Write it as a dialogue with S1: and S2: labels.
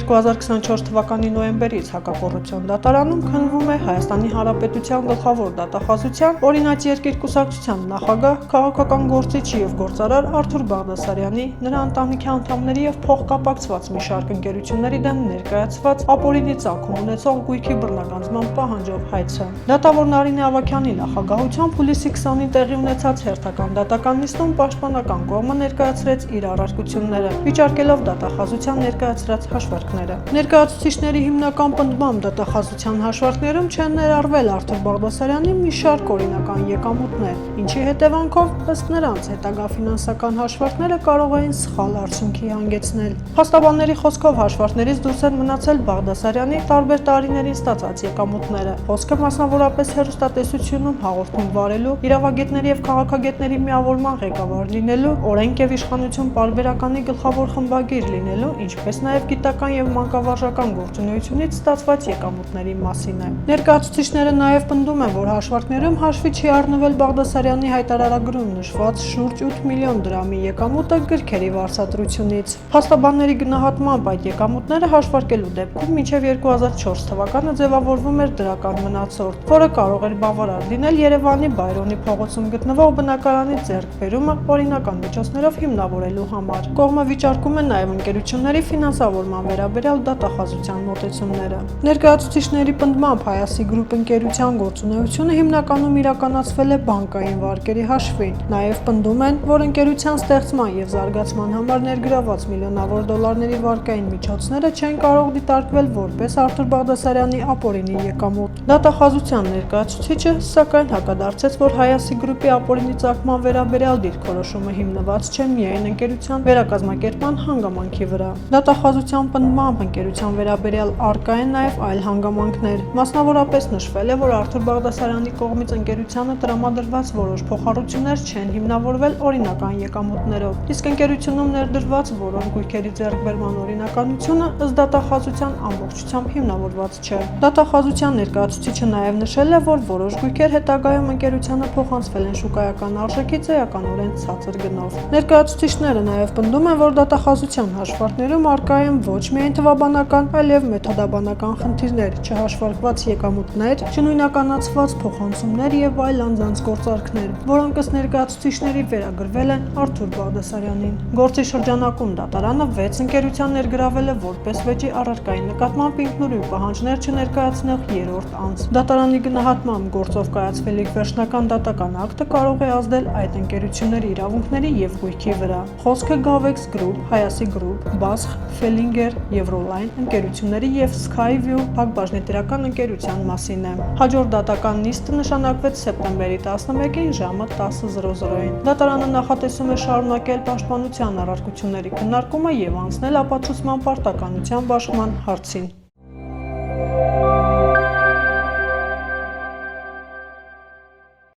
S1: 2024 թվականի նոյեմբերից հակակոռուպցիոն դատարանում քննվում է Հայաստանի Հանրապետության գլխավոր դատախազության օրինաց երկիր կուսակցության նախագահ, քաղաքական գործիչ եւ գործարար Արթուր Բաղդասարյանի, նրա ընտանիքի անդամների եւ փոխկապակցված մի շարք ընկերությունների դեմ ներկայացված ապօրինի ծագում ունեցող գույքի բռնագանձման պահանջով հայցը։ Դատավոր Նարինե Ավագյանի նախագահությամբ հուլիսի 20-ին տեղի ունեցած հերթական դատական նիստում պաշտպանական կողմը ներկայացրեց իր առարկությունները, վիճարկելով դատախազության ներկայացրած հաշվարկները։ Ներկայացուցիչների հիմնական պնդմամբ դատախազության հաշվարկներում չեն ներառվել Արթուր Բաղդասարյանի մի շարք օրինական եկամուտներ, ինչի հետևանքով ըստ նրանց հետագա ֆինանսական հաշվարկները կարող էին սխալ արդյունքի հանգեցնել։ Փաստաբանների խոսքով հաշվարկներից դուրս են մնացել Բաղդասարյանի տարբեր տարիներին ստացած եկամուտները։ Խոսքը մասնավորապես հեռուստատեսությունում հաղորդում վարելու, իրավագետների եւ քաղաքագետների միավորման ղեկավար լինելու, օրենք եւ իշխանություն պարբերականի գլխավոր խմբագիր լինելու, ինչպես նաև գիտական եւ մանկավարժական գործունեությունից ստացված եկամուտների մասին է։ Ներկայացուցիչները նաև պնդում են, որ հաշվարկներում հաշվի չի առնվել Բաղդասարյանի հայտարարագրում նշված շուրջ 8 միլիոն դրամի եկամուտը գրքերի վարձատրությունից։ Փաստաբանների գնահատմամբ այդ եկամուտները հաշվարկելու դեպքում մինչև 2004 թվականը ձևավորվում էր դրական մնացորդ, որը կարող էր բավարար լինել Երևանի Բայրոնի փողոցում գտնվող բնակարանի ձեռքբերումը օրինական միջոցներով հիմնավորելու համար։ Կողմը վիճարկում է նաև ընկերությունների ֆինանսավորման վերաբերյալ դատախազության մոտեցումները։ Ներկայացուցիչների պնդմամբ Հայասի գրուպ ընկերության գործունեությունը հիմնականում իրականացվել է բանկային վարկերի հաշվին։ Նաև պնդում են, որ ընկերության ստեղծման եւ զարգացման համար ներգրավված միլիոնավոր դոլարների վարկային միջոցները չեն կարող դիտարկվել որպես Արթուր Բաղդասարյանի ապօրինի եկամուտ։ Դատախազության ներկայացուցիչը սակայն հակադարձեց, որ Հայասի գրուպի ապօրինի ծագման վերաբերյալ դիրքորոշումը հիմնված չէ միայն ընկերության վերակազմակերպման հանգամանքի վրա։ Դատախազության պնդմամբ ընկերության վերաբերյալ առկա են նաև այլ հանգամանքներ։ Մասնավորապես նշվել է, որ Արթուր Բաղդասարյանի կողմից ընկերությանը տրամադրված որոշ փոխառություններ չեն հիմնավորվել օրինական եկամուտներով, իսկ ընկերությունում ներդրված որոշ գույքերի ձեռքբերման օրինականությունը ըստ դատախազության ամբողջությամբ հիմնավորված չէ։ Դատախազության ներկայացուցիչը նաև նշել է, որ որոշ գույքեր հետագայում ընկերությանը փոխանցվել են շուկայական արժեքից էականորեն ցածր գնով։ Ներկայացուցիչները նաև պնդում են, որ դատախազության հաշվարկներում առկա են ոչ միայն թվաբանական, այլև մեթոդաբանական խնդիրներ, չհաշվարկված եկամուտներ, չնույնականացված փոխանցումներ եւ այլ անձանց գործարքներ, որոնք ըստ ներկայացուցիչների վերագրվել են Արթուր Բաղդասարյանին։ Գործի շրջանակում դատարանը 6 ընկերության ներգրավել է որպես վեճի առարկայի նկատմամբ ինքնուրույն պահանջներ չներկայացնող երրորդ անձ։ Դատարանի գնահատմամբ գործով կայացվելիք վերջնական դատական ակտը կարող է ազդել այդ ընկերությունների իրավունքների եւ գույքի վրա։ Խոսքը Gavex Group, Հայասի Group, Basf, Fellinger, Euroline ընկերությունների եւ Skyview հակբաժնետիրական ընկերության մասին է։ Հաջորդ դատական նիստը նշանակվեց սեպտեմբերի 11-ին ժամը 10:00-ին։ Դատարանը նախատեսում է շարունակել պաշտպանության առարկությունների քննարկումը եւ անցնել ապացուցման պարտականության բաշխման հարցին։